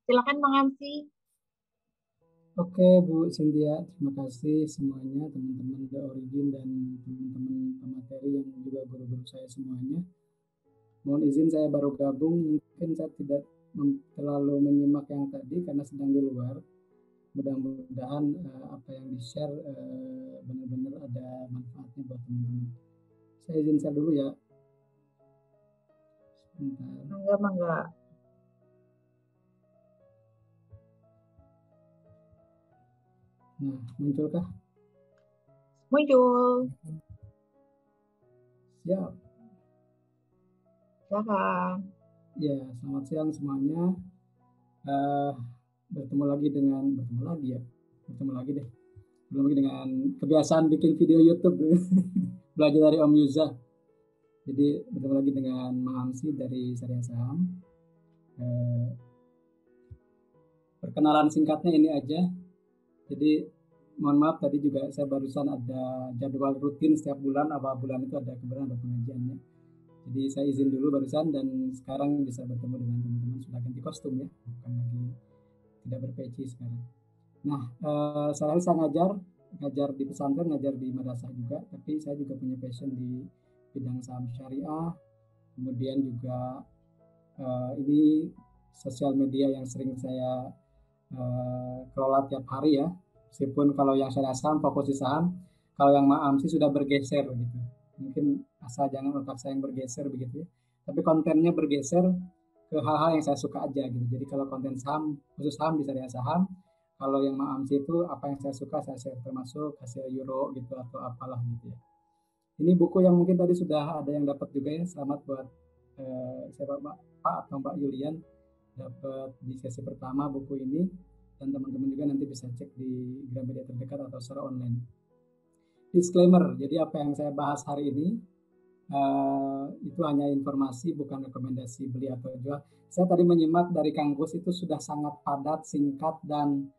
Silakan Bang Amsi. Oke Bu Cynthia, terima kasih semuanya teman-teman The Origin dan teman-teman pemateri yang juga guru-guru saya semuanya. Mohon izin saya baru gabung, mungkin saya tidak terlalu menyimak yang tadi karena sedang di luar. Mudah-mudahan apa yang di-share benar-benar ada manfaatnya buat teman-teman. Saya izin share dulu ya. Sebentar. Mangga, mangga. Nah, munculkah? Muncul. Siap. Silakan. Ya, selamat siang semuanya. Bertemu lagi ya. Bertemu lagi deh. Belum lagi dengan kebiasaan bikin video YouTube. Belajar dari Om Yuza. Jadi bertemu lagi dengan Mang Amsi dari Syariah Saham. Perkenalan singkatnya ini aja. Jadi mohon maaf tadi juga saya barusan ada jadwal rutin setiap bulan, awal bulan itu ada kebetulan ada pengajiannya. Jadi saya izin dulu barusan dan sekarang bisa bertemu dengan teman-teman, sudah ganti kostum ya, bukan lagi tidak berpeci sekarang. Nah, saya ngajar di pesantren, ngajar di madrasah juga, tapi saya juga punya passion di bidang saham syariah. Kemudian juga ini sosial media yang sering saya kelola tiap hari ya. Meskipun kalau yang saya saham fokus di saham, kalau yang Maam sih sudah bergeser gitu. Mungkin asal jangan otak saya yang bergeser begitu ya. Tapi kontennya bergeser ke hal-hal yang saya suka aja gitu. Jadi kalau konten saham, khusus saham di Syariah Saham, kalau yang Maam sih itu apa yang saya suka saya share, termasuk hasil euro gitu atau apalah gitu ya. Ini buku yang mungkin tadi sudah ada yang dapat juga ya. Selamat buat siapa Pak atau Mbak Yulian dapat di sesi pertama buku ini, dan teman-teman juga nanti bisa cek di Gramedia terdekat atau secara online. Disclaimer, jadi apa yang saya bahas hari ini itu hanya informasi, bukan rekomendasi beli atau jual. Saya tadi menyimak dari Kang Gus itu sudah sangat padat, singkat, dan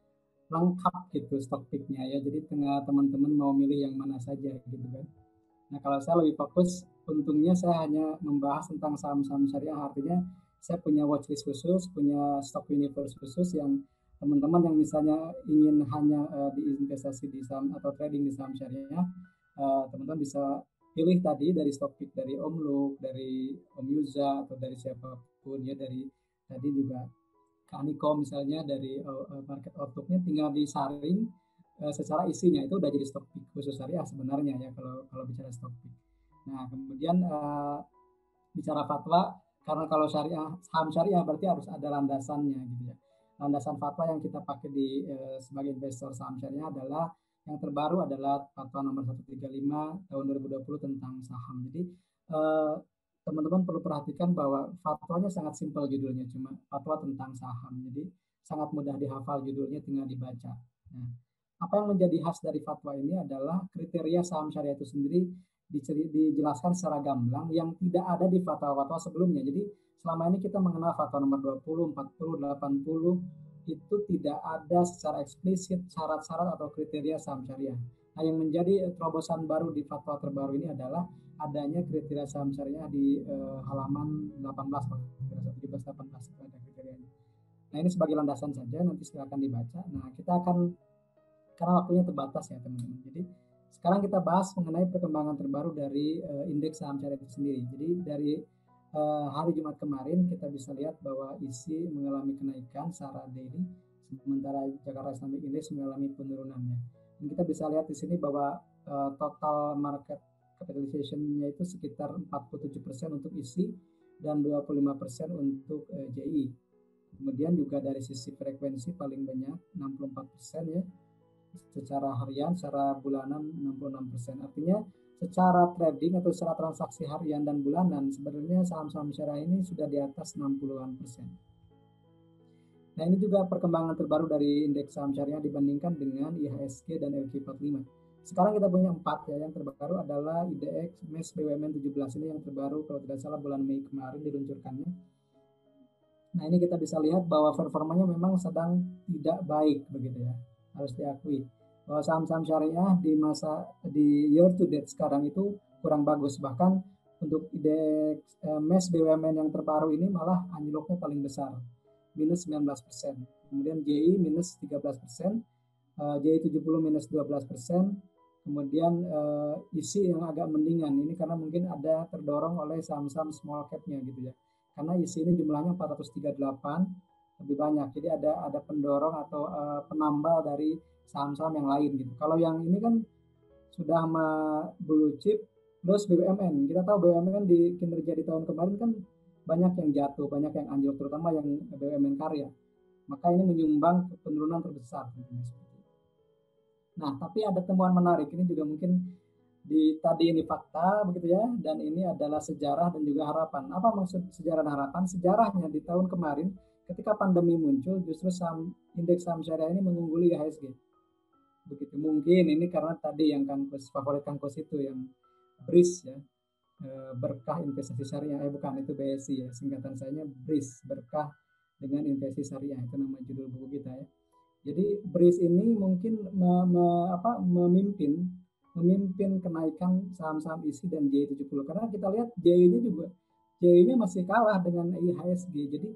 lengkap gitu stok picknya ya. Jadi tengah teman-teman mau milih yang mana saja gitu kan. Nah kalau saya lebih fokus, untungnya saya hanya membahas tentang saham-saham syariah, artinya saya punya watchlist khusus, punya stock universe khusus yang teman-teman yang misalnya ingin hanya diinvestasi di saham atau trading di saham syariah, teman-teman bisa pilih tadi dari stock pick dari Om Luk, dari Om Yuza atau dari siapapun ya, dari tadi juga Kak Niko misalnya dari market outlook-nya tinggal disaring secara isinya itu udah jadi stock pick khusus syariah sebenarnya ya kalau bicara stock pick. Nah kemudian bicara fatwa, karena kalau syariah saham syariah berarti harus ada landasannya gitu ya. Landasan fatwa yang kita pakai di sebagai investor saham syariah adalah yang terbaru adalah fatwa nomor 135 tahun 2020 tentang saham. Jadi teman-teman perlu perhatikan bahwa fatwanya sangat simpel judulnya, cuma fatwa tentang saham. Jadi sangat mudah dihafal judulnya, tinggal dibaca. Nah, apa yang menjadi khas dari fatwa ini adalah kriteria saham syariah itu sendiri dijelaskan secara gamblang yang tidak ada di fatwa-fatwa sebelumnya. Jadi selama ini kita mengenal fatwa nomor 20, 40, 80 itu tidak ada secara eksplisit syarat-syarat atau kriteria saham syariah. Nah, yang menjadi terobosan baru di fatwa terbaru ini adalah adanya kriteria saham syariah di halaman 18, 17, 18 itu ada kriterianya. Nah, ini sebagai landasan saja, nanti silakan dibaca. Nah, kita akan, karena waktunya terbatas ya teman-teman. Jadi sekarang kita bahas mengenai perkembangan terbaru dari indeks saham syariah itu sendiri. Jadi dari hari Jumat kemarin kita bisa lihat bahwa isi mengalami kenaikan secara daily, sementara Jakarta Islamic Index mengalami penurunannya. Dan kita bisa lihat di sini bahwa total market capitalization-nya itu sekitar 47% untuk isi dan 25% untuk JI. Kemudian juga dari sisi frekuensi paling banyak 64% ya, secara harian, secara bulanan 66%. Artinya secara trading atau secara transaksi harian dan bulanan sebenarnya saham-saham syariah ini sudah di atas 60-an persen. Nah ini juga perkembangan terbaru dari indeks saham syariah dibandingkan dengan IHSG dan LQ45. Sekarang kita punya 4 ya, yang terbaru adalah IDX MES BUMN 17, ini yang terbaru kalau tidak salah bulan Mei kemarin diluncurkannya. Nah ini kita bisa lihat bahwa performanya memang sedang tidak baik begitu ya, harus diakui bahwa saham-saham syariah di year to date sekarang itu kurang bagus. Bahkan untuk indeks MES BUMN yang terbaru ini malah anjloknya paling besar. minus 19%. Kemudian JI minus 13%, JI 70 minus 12%. Kemudian isi yang agak mendingan ini karena mungkin ada terdorong oleh saham-saham small cap-nya gitu ya. Karena isi ini jumlahnya 438, lebih banyak. Jadi ada pendorong atau penambal dari saham-saham yang lain gitu. Kalau yang ini kan sudah blue chip plus BUMN. Kita tahu BUMN di kinerja di tahun kemarin kan banyak yang jatuh, banyak yang anjlok, terutama yang BUMN karya. Maka ini menyumbang penurunan terbesar tentunya. Nah, tapi ada temuan menarik. Ini juga mungkin tadi ini fakta begitu ya, dan ini adalah sejarah dan juga harapan. Apa maksud sejarah dan harapan? Sejarahnya di tahun kemarin ketika pandemi muncul justru indeks saham syariah ini mengungguli IHSG. Begitu mungkin ini karena tadi yang favorit Kangkos itu yang BRIS ya, berkah investasi syariah, bukan itu BSI ya, singkatan sayanya BRIS, berkah dengan investasi syariah, itu nama judul buku kita ya. Jadi BRIS ini mungkin memimpin kenaikan saham-saham isi dan JI70 karena kita lihat JI-nya masih kalah dengan IHSG. Jadi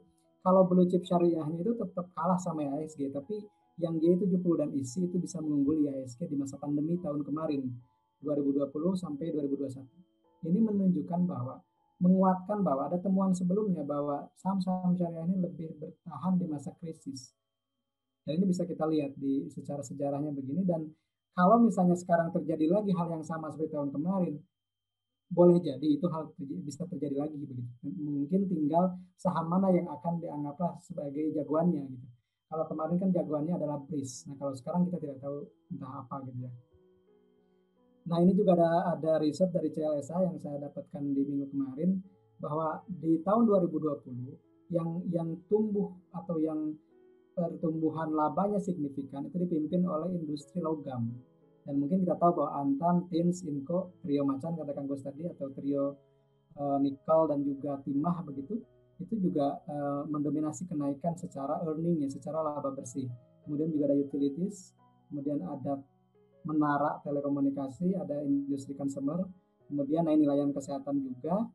kalau blue chip syariahnya itu tetap kalah sama IHSG, tapi yang JI70 dan isi itu bisa mengungguli IHSG di masa pandemi tahun kemarin 2020 sampai 2021. Ini menunjukkan menguatkan bahwa ada temuan sebelumnya bahwa saham-saham syariah ini lebih bertahan di masa krisis. Dan ini bisa kita lihat secara sejarahnya begini, dan kalau misalnya sekarang terjadi lagi hal yang sama seperti tahun kemarin, boleh jadi itu hal bisa terjadi lagi begitu. Mungkin tinggal saham mana yang akan dianggaplah sebagai jagoannya gitu. Kalau kemarin kan jagoannya adalah BRIS. Nah, kalau sekarang kita tidak tahu entah apa gitu ya. Nah, ini juga ada riset dari CLSA yang saya dapatkan di minggu kemarin bahwa di tahun 2020 yang tumbuh atau yang pertumbuhan labanya signifikan itu dipimpin oleh industri logam. Dan mungkin kita tahu bahwa Antam, Tins, Inco, trio macan katakan Gus tadi, atau trio nikel dan juga timah begitu, itu juga mendominasi kenaikan secara earning ya, secara laba bersih. Kemudian juga ada utilities, kemudian ada menara telekomunikasi, ada industri consumer, kemudian ini layanan kesehatan juga,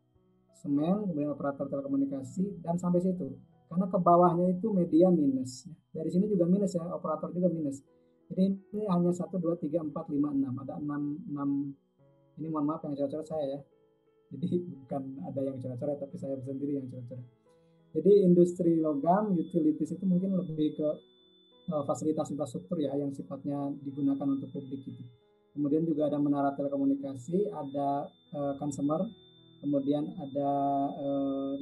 semen, kemudian operator telekomunikasi, dan sampai situ. Karena ke bawahnya itu media minus. Dari sini juga minus ya, operator juga minus. Jadi ini hanya 1, 2, 3, 4, 5, 6. Ada 6. Ini mohon maaf yang coret-coret saya ya. Jadi bukan ada yang coret-coret, tapi saya sendiri yang coret-coret. Jadi industri logam, utilities itu mungkin lebih ke fasilitas infrastruktur ya, yang sifatnya digunakan untuk publik gitu. Kemudian juga ada menara telekomunikasi, ada consumer, kemudian ada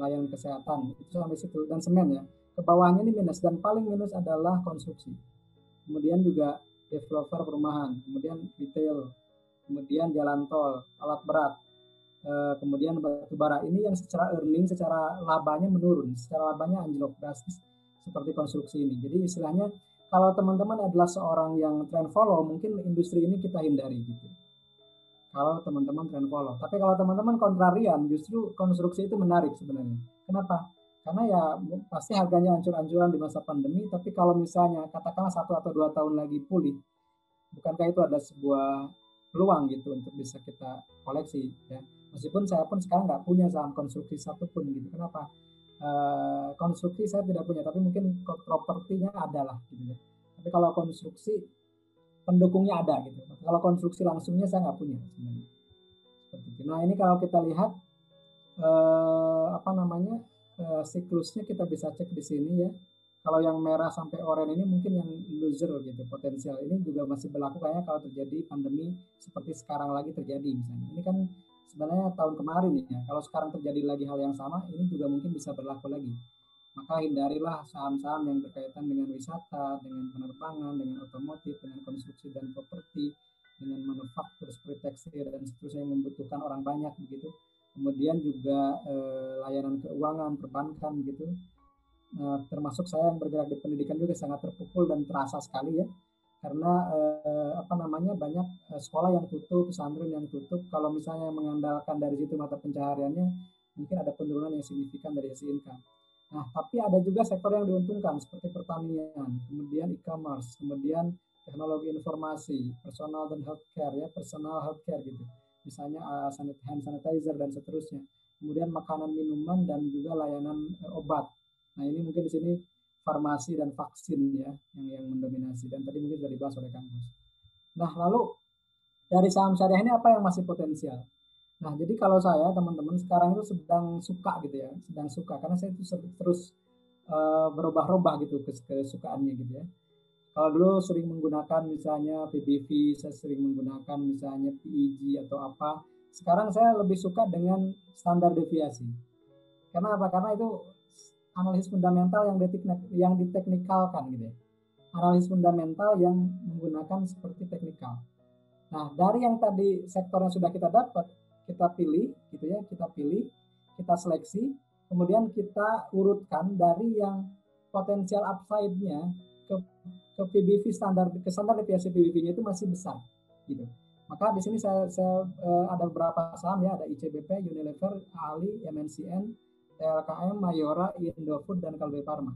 layanan kesehatan, itu sampai situ, dan semen ya. Ke bawahnya ini minus, dan paling minus adalah konstruksi. Kemudian juga developer perumahan, kemudian retail, kemudian jalan tol, alat berat, kemudian batu bara. Ini yang secara earning, secara labanya menurun, secara labanya anjlok drastis seperti konstruksi ini. Jadi istilahnya kalau teman-teman adalah seorang yang trend follow, mungkin industri ini kita hindari gitu. Kalau teman-teman trend follow. Tapi kalau teman-teman kontrarian, justru konstruksi itu menarik sebenarnya. Kenapa? Karena ya pasti harganya ancur-ancuran di masa pandemi, tapi kalau misalnya katakanlah 1 atau 2 tahun lagi pulih, bukankah itu ada sebuah peluang gitu untuk bisa kita koleksi ya. Meskipun saya pun sekarang nggak punya saham konstruksi satupun gitu. Kenapa? Konstruksi saya tidak punya, tapi mungkin propertinya ada lah gitu ya. Tapi kalau konstruksi pendukungnya ada gitu. Kalau konstruksi langsungnya saya nggak punya sebenarnya. Seperti itu. Nah, ini kalau kita lihat siklusnya kita bisa cek di sini ya. Kalau yang merah sampai oranye ini mungkin yang loser gitu, potensial. Ini juga masih berlaku kayaknya kalau terjadi pandemi seperti sekarang lagi terjadi misalnya. Ini kan sebenarnya tahun kemarin ya. Kalau sekarang terjadi lagi hal yang sama, ini juga mungkin bisa berlaku lagi. Maka hindarilah saham-saham yang berkaitan dengan wisata, dengan penerbangan, dengan otomotif, dengan konstruksi dan properti, dengan manufaktur seperti tekstil dan seterusnya yang membutuhkan orang banyak begitu. Kemudian juga layanan keuangan, perbankan gitu. Termasuk saya yang bergerak di pendidikan juga sangat terpukul dan terasa sekali ya, karena banyak sekolah yang tutup, pesantren yang tutup. Kalau misalnya mengandalkan dari situ mata pencahariannya, mungkin ada penurunan yang signifikan dari sisi income. Nah, tapi ada juga sektor yang diuntungkan seperti pertanian, kemudian e-commerce, kemudian teknologi informasi, personal dan healthcare ya, personal healthcare gitu. Misalnya hand sanitizer dan seterusnya. Kemudian makanan, minuman, dan juga layanan obat. Nah, ini mungkin di sini farmasi dan vaksin ya yang mendominasi, dan tadi mungkin sudah dibahas oleh Kang Gus. Nah, lalu dari saham syariah ini apa yang masih potensial? Nah, jadi kalau saya teman-teman sekarang itu sedang suka gitu ya, sedang suka karena saya itu terus berubah-ubah gitu kesukaannya gitu ya. Kalau dulu sering menggunakan misalnya PBV, saya sering menggunakan misalnya PEG atau apa. Sekarang saya lebih suka dengan standar deviasi. Karena apa? Karena itu analisis fundamental yang diteknikalkan gitu ya. Analisis fundamental yang menggunakan seperti teknikal. Nah, dari yang tadi sektor yang sudah kita dapat, kita pilih gitu ya, kita seleksi, kemudian kita urutkan dari yang potensial upside-nya ke PBV ke standar deviasi PBV-nya itu masih besar gitu. Maka di sini saya ada beberapa saham ya, ada ICBP, Unilever, Ali, MNCN, TLKM, Mayora, Indofood, dan Kalbe Farma.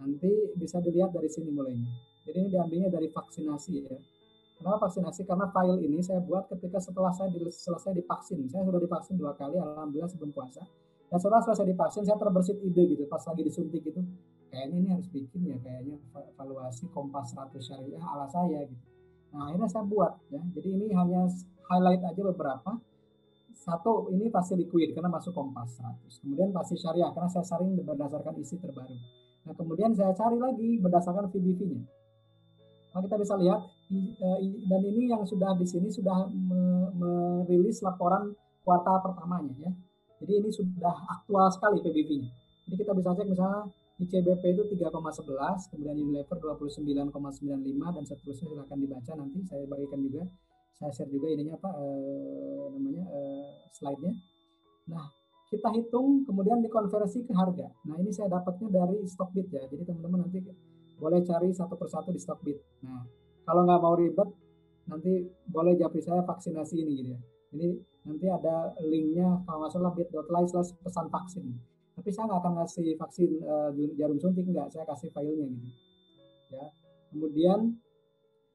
Nanti bisa dilihat dari sini mulainya. Jadi ini diambilnya dari vaksinasi ya. Kenapa vaksinasi? Karena file ini saya buat ketika setelah saya selesai divaksin. Saya sudah divaksin 2 kali, alhamdulillah sebelum puasa. Dan setelah selesai divaksin, saya terbersit ide gitu. Pas lagi disuntik gitu, kayaknya ini harus bikin ya, kayaknya valuasi Kompas 100 syariah ala saya gitu. Nah, akhirnya saya buat ya. Jadi ini hanya highlight aja beberapa. Satu, ini pasti liquid karena masuk Kompas 100. Kemudian pasti syariah karena saya saring berdasarkan isi terbaru. Nah, kemudian saya cari lagi berdasarkan VBV-nya. Nah, kita bisa lihat dan ini yang sudah di sini sudah merilis laporan kuartal pertamanya ya. Jadi ini sudah aktual sekali PBV-nya. Jadi kita bisa cek misalnya ICBP itu 3,11, kemudian Unilever 29,95 dan seterusnya, silahkan dibaca, nanti saya bagikan juga. Saya share juga ininya apa slide-nya. Nah, kita hitung kemudian dikonversi ke harga. Nah, ini saya dapatnya dari Stockbit ya. Jadi teman-teman nanti boleh cari satu persatu di Stockbit. Nah, kalau nggak mau ribet, nanti boleh japri saya vaksinasi ini gitu ya. Jadi nanti ada linknya kalau nggak salah bit.ly/pesan vaksin. Tapi saya nggak akan ngasih vaksin jarum suntik, nggak. Saya kasih filenya gitu. Ya. Kemudian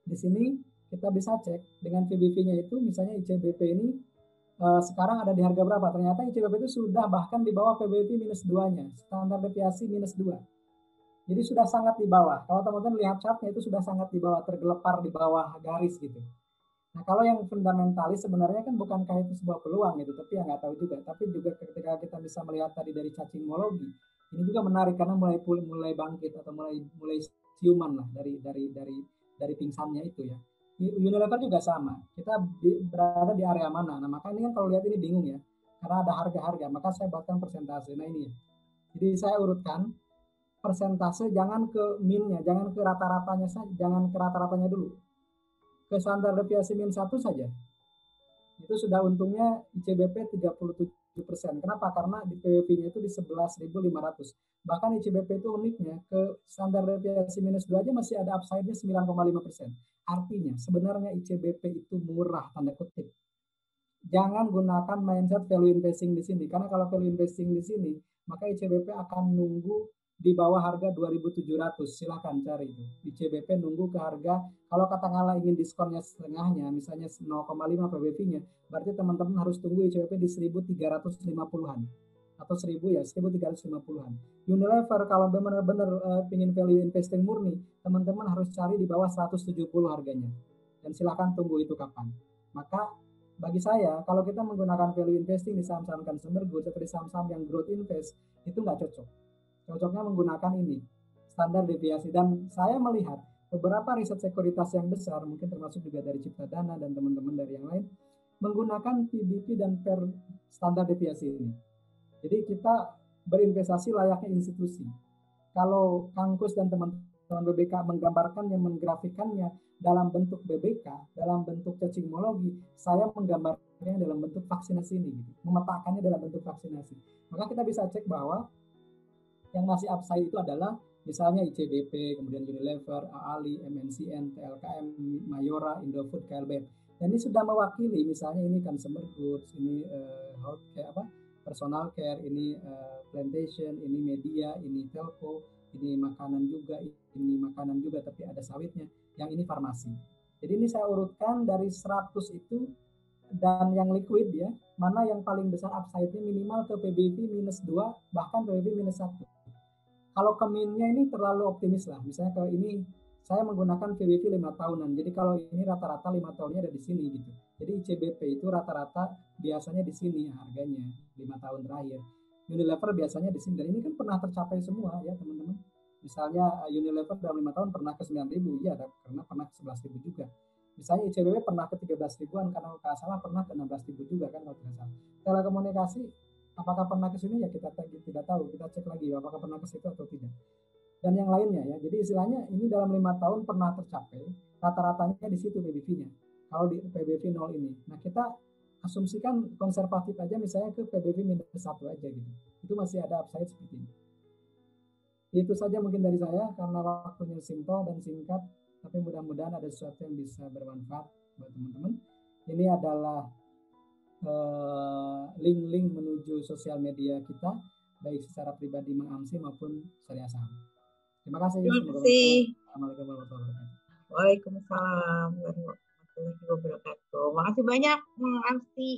di sini kita bisa cek dengan PBV-nya itu, misalnya ICBP ini sekarang ada di harga berapa? Ternyata ICBP itu sudah bahkan di bawah PBV minus 2-nya, standar deviasi minus 2. Jadi sudah sangat di bawah. Kalau teman-teman lihat chartnya itu sudah sangat di bawah, tergelepar di bawah garis gitu. Nah, kalau yang fundamentalis sebenarnya kan bukankah itu sebuah peluang gitu, tapi ya nggak tahu juga. Tapi juga ketika kita bisa melihat tadi dari cacingmologi, ini juga menarik karena mulai bangkit atau mulai siuman lah dari pingsannya itu ya. Unilever juga sama. Kita berada di area mana? Nah, maka ini kan kalau lihat ini bingung ya, karena ada harga-harga. Maka saya buatkan persentase. Nah ini ya. Jadi saya urutkan persentase, jangan ke min-nya, jangan ke rata-ratanya saja, jangan ke rata-ratanya dulu. Ke standar deviasi min 1 saja. Itu sudah untungnya ICBP 37%. Kenapa? Karena di PBV-nya itu di 11.500. Bahkan ICBP itu uniknya ke standar deviasi minus 2 aja masih ada upside-nya 9,5%. Artinya sebenarnya ICBP itu murah tanda kutip. Jangan gunakan mindset value investing di sini, karena kalau value investing di sini, maka ICBP akan nunggu di bawah harga 2.700. Silahkan cari itu. ICBP nunggu ke harga, kalau katakanlah ingin diskonnya setengahnya, misalnya 0,5 PBV-nya, berarti teman-teman harus tunggu ICBP di 1.350-an atau 1.350-an. Unilever kalau benar-benar ingin value investing murni, teman-teman harus cari di bawah 170 harganya. Dan silahkan tunggu itu kapan. Maka bagi saya, kalau kita menggunakan value investing di saham-saham consumer goods atau di saham-saham yang growth invest, itu nggak cocok. Cocoknya menggunakan ini, standar deviasi. Dan saya melihat beberapa riset sekuritas yang besar, mungkin termasuk juga dari Ciptadana dan teman-teman dari yang lain, menggunakan PBP dan per standar deviasi ini. Jadi kita berinvestasi layaknya institusi. Kalau Kang Kus dan teman-teman BBK menggambarkannya, menggrafikannya dalam bentuk BBK, dalam bentuk cacingmologi, saya menggambarkannya dalam bentuk vaksinasi ini, gitu. Memetakannya dalam bentuk vaksinasi. Maka kita bisa cek bahwa yang masih upside itu adalah misalnya ICBP, kemudian Unilever, Ali, MNCN, TLKM, Mayora, Indofood, KLB. Dan ini sudah mewakili, misalnya ini consumer goods, ini healthcare, personal care, ini plantation, ini media, ini telco, ini makanan juga, tapi ada sawitnya. Yang ini farmasi. Jadi ini saya urutkan dari 100 itu, dan yang liquid ya, mana yang paling besar upside-nya minimal ke PBV minus 2, bahkan PBV minus 1. kalau ke min-nya ini terlalu optimis lah. Misalnya kalau ini saya menggunakan VBV 5 tahunan. Jadi kalau ini rata-rata 5 tahunnya ada di sini gitu. Jadi ICBP itu rata-rata biasanya di sini harganya 5 tahun terakhir. Unilever biasanya di sini. Dan ini kan pernah tercapai semua ya teman-teman. Misalnya Unilever dalam 5 tahun pernah ke 9.000, ya karena pernah ke 11.000 juga. Misalnya ICBP pernah ke 13 ribuan, karena kalau salah pernah ke 16.000 juga kan kalau tidak salah. Telekomunikasi apakah pernah ke sini ya kita tidak tahu, kita cek lagi apakah pernah ke situ atau tidak. Dan yang lainnya ya, jadi istilahnya ini dalam 5 tahun pernah tercapai, rata-ratanya di situ PBV-nya. Kalau di PBV 0 ini, nah kita asumsikan konservatif aja misalnya ke PBV minus 1 aja gitu. Itu masih ada upside seperti ini. Itu saja mungkin dari saya karena waktunya simpel dan singkat, tapi mudah-mudahan ada sesuatu yang bisa bermanfaat buat teman-teman. Ini adalah link-link menuju sosial media kita, baik secara pribadi Mang Amsi maupun Syariah Saham. Terima kasih. Terima kasih. Assalamualaikum warahmatullahi wabarakatuh. Waalaikumsalam warahmatullahi wabarakatuh. Makasih banyak Mang Amsi.